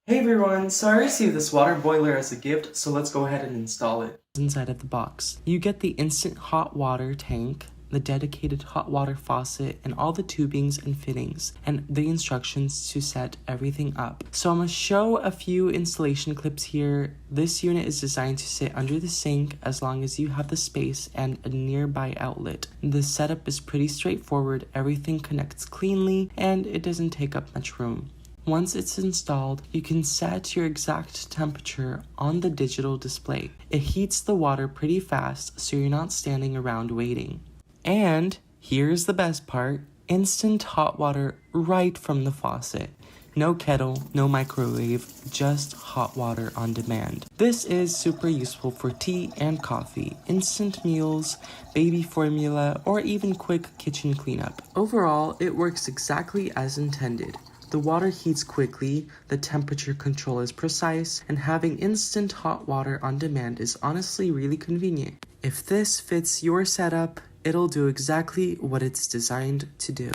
Hey everyone, so I received this water boiler as a gift, so let's go ahead and install it. Inside of the box, you get the instant hot water tank, the dedicated hot water faucet, and all the tubings and fittings, and the instructions to set everything up. So I'm going to show a few installation clips here. This unit is designed to sit under the sink as long as you have the space and a nearby outlet. The setup is pretty straightforward, everything connects cleanly, and it doesn't take up much room. Once it's installed, you can set your exact temperature on the digital display. It heats the water pretty fast, so you're not standing around waiting. And here's the best part, instant hot water right from the faucet. No kettle, no microwave, just hot water on demand. This is super useful for tea and coffee, instant meals, baby formula, or even quick kitchen cleanup. Overall, it works exactly as intended. The water heats quickly, the temperature control is precise, and having instant hot water on demand is honestly really convenient. If this fits your setup, it'll do exactly what it's designed to do.